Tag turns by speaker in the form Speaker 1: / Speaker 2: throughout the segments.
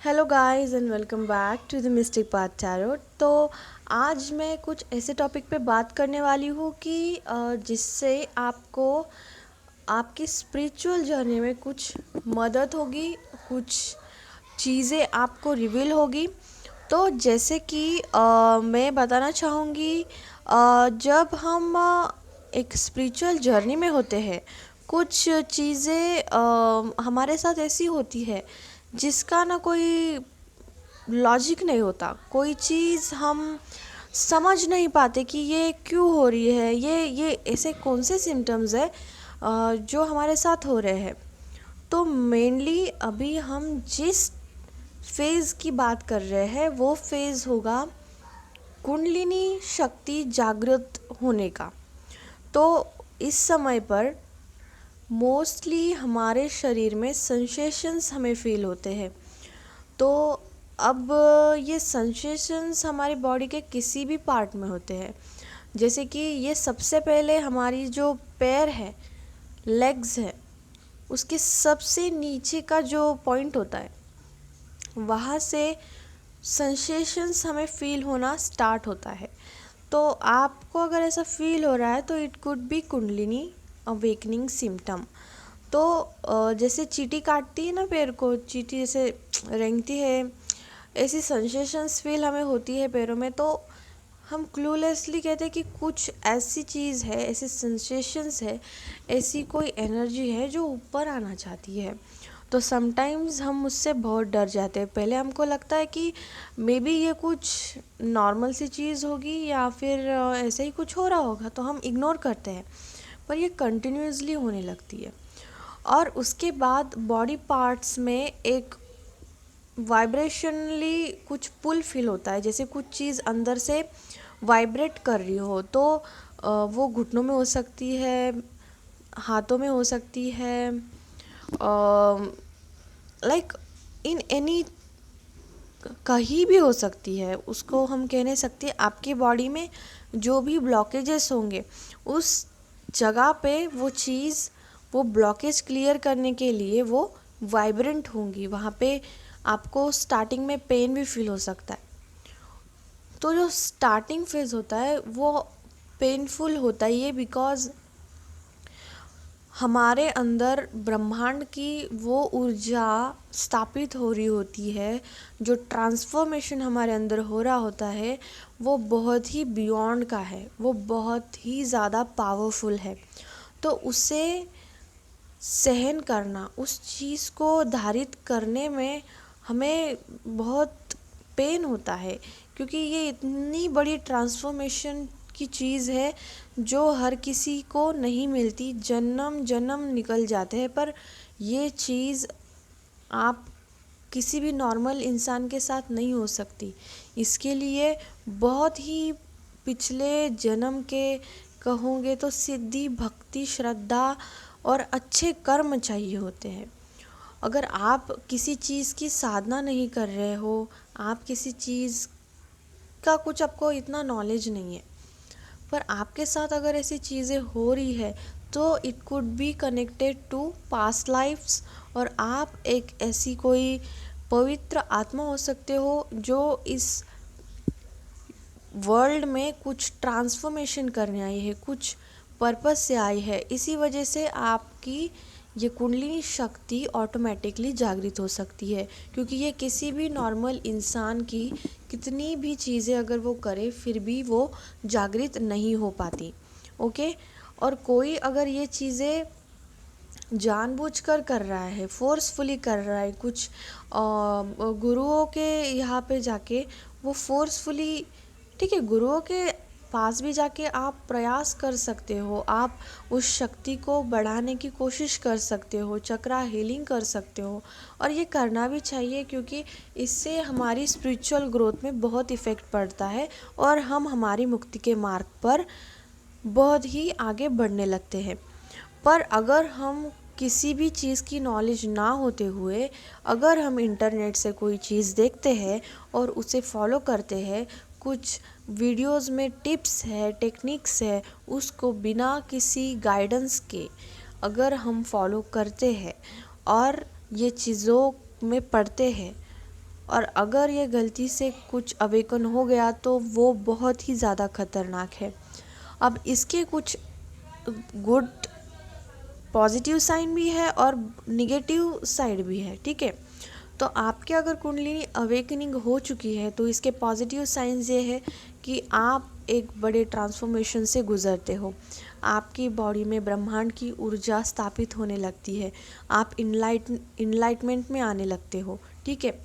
Speaker 1: Hello guys and welcome back to the mystic path tarot. तो आज मैं कुछ ऐसे टॉपिक पे बात करने वाली हूँ कि जिससे आपको आपकी स्पिरिचुअल जर्नी में कुछ मदद होगी, कुछ चीज़ें आपको रिवील होगी। तो जैसे कि मैं बताना चाहूँगी, जब हम एक स्पिरिचुअल जर्नी में होते हैं, कुछ चीज़ें हमारे साथ ऐसी होती है जिसका ना कोई लॉजिक नहीं होता। कोई चीज़ हम समझ नहीं पाते कि ये क्यों हो रही है, ये ऐसे कौन से सिम्टम्स है जो हमारे साथ हो रहे हैं। तो मेनली अभी हम जिस फेज़ की बात कर रहे हैं वो फेज़ होगा कुंडलिनी शक्ति जागृत होने का। तो इस समय पर मोस्टली हमारे शरीर में सेंसेशंस हमें फील होते हैं। तो अब ये सेंसेशंस हमारी बॉडी के किसी भी पार्ट में होते हैं। जैसे कि ये सबसे पहले हमारी जो पैर है, लेग्स है, उसके सबसे नीचे का जो पॉइंट होता है वहाँ से सेंसेशंस हमें फील होना स्टार्ट होता है। तो आपको अगर ऐसा फील हो रहा है तो it could B kundalini awakening symptom. तो जैसे चींटी काटती है ना पैर को, चींटी जैसे रेंगती है, ऐसी सेंसेशंस फील हमें होती है पैरों में। तो हम क्लूलेसली कहते हैं कि कुछ ऐसी चीज़ है, ऐसी सेंसेशंस है, ऐसी कोई एनर्जी है जो ऊपर आना चाहती है। तो समटाइम्स हम उससे बहुत डर जाते हैं। पहले हमको लगता है कि मे बी ये कुछ नॉर्मल सी चीज़ होगी या फिर ऐसे ही कुछ हो रहा होगा, तो हम इग्नोर करते हैं। पर ये कंटिन्यूसली होने लगती है और उसके बाद बॉडी पार्ट्स में एक वाइब्रेशनली कुछ पुल फील होता है, जैसे कुछ चीज़ अंदर से वाइब्रेट कर रही हो। तो वो घुटनों में हो सकती है, हाथों में हो सकती है, लाइक इन एनी, कहीं भी हो सकती है। उसको हम कह नहीं सकते। आपकी बॉडी में जो भी ब्लॉकेजेस होंगे उस जगह पे वो चीज़, वो ब्लॉकेज क्लियर करने के लिए वो वाइब्रेंट होंगी। वहाँ पे आपको स्टार्टिंग में पेन भी फील हो सकता है। तो जो स्टार्टिंग फेज़ होता है वो पेनफुल होता ही है, बिकॉज़ हमारे अंदर ब्रह्मांड की वो ऊर्जा स्थापित हो रही होती है। जो ट्रांसफॉर्मेशन हमारे अंदर हो रहा होता है वो बहुत ही बियॉन्ड का है, वो बहुत ही ज़्यादा पावरफुल है। तो उसे सहन करना, उस चीज़ को धारित करने में हमें बहुत पेन होता है, क्योंकि ये इतनी बड़ी ट्रांसफॉर्मेशन की चीज़ है जो हर किसी को नहीं मिलती। जन्म जन्म निकल जाते हैं पर ये चीज़ आप किसी भी नॉर्मल इंसान के साथ नहीं हो सकती। इसके लिए बहुत ही पिछले जन्म के कहोगे तो सिद्धि, भक्ति, श्रद्धा और अच्छे कर्म चाहिए होते हैं। अगर आप किसी चीज़ की साधना नहीं कर रहे हो, आप किसी चीज़ का कुछ आपको इतना नॉलेज नहीं है, पर आपके साथ अगर ऐसी चीज़ें हो रही है तो it could be connected to past lifes. और आप एक ऐसी कोई पवित्र आत्मा हो सकते हो जो इस वर्ल्ड में कुछ ट्रांसफॉर्मेशन करने आई है, कुछ पर्पस से आई है। इसी वजह से आपकी ये कुंडलिनी शक्ति ऑटोमेटिकली जागृत हो सकती है, क्योंकि ये किसी भी नॉर्मल इंसान की कितनी भी चीज़ें अगर वो करे फिर भी वो जागृत नहीं हो पाती। ओके। और कोई अगर ये चीज़ें जानबूझकर कर रहा है, फोर्सफुली कर रहा है, कुछ गुरुओं के यहाँ पे जाके वो फोर्सफुली, ठीक है, गुरुओं के पास भी जाके आप प्रयास कर सकते हो, आप उस शक्ति को बढ़ाने की कोशिश कर सकते हो, चक्रा हीलिंग कर सकते हो। और ये करना भी चाहिए, क्योंकि इससे हमारी स्पिरिचुअल ग्रोथ में बहुत इफ़ेक्ट पड़ता है और हम हमारी मुक्ति के मार्ग पर बहुत ही आगे बढ़ने लगते हैं। पर अगर हम किसी भी चीज़ की नॉलेज ना होते हुए अगर हम इंटरनेट से कोई चीज़ देखते हैं और उसे फॉलो करते हैं, कुछ वीडियोस में टिप्स है, टेक्निक्स है, उसको बिना किसी गाइडेंस के अगर हम फॉलो करते हैं और ये चीज़ों में पढ़ते हैं, और अगर ये गलती से कुछ अवेकन हो गया तो वो बहुत ही ज़्यादा खतरनाक है। अब इसके कुछ गुड पॉजिटिव साइन भी है और निगेटिव साइड भी है, ठीक है। तो आपके अगर कुंडलिनी अवेकनिंग हो चुकी है तो इसके पॉजिटिव साइंस ये है कि आप एक बड़े ट्रांसफॉर्मेशन से गुजरते हो। आपकी बॉडी में ब्रह्मांड की ऊर्जा स्थापित होने लगती है, आप इनलाइटमेंट में आने लगते हो, ठीक है।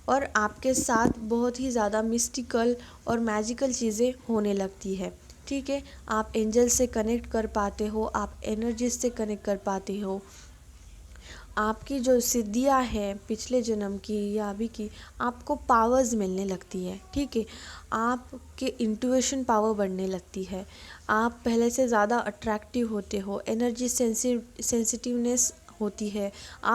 Speaker 1: और आपके साथ बहुत ही ज़्यादा मिस्टिकल और मैजिकल चीज़ें होने लगती है, ठीक है। आप एंजल से कनेक्ट कर पाते हो, आप एनर्जी से कनेक्ट कर पाते हो। आपकी जो सिद्धियां हैं पिछले जन्म की या अभी की, आपको पावर्स मिलने लगती है, ठीक है। आपके इंट्यूशन पावर बढ़ने लगती है, आप पहले से ज़्यादा अट्रैक्टिव होते हो, एनर्जी सेंसिटिवनेस होती है, आप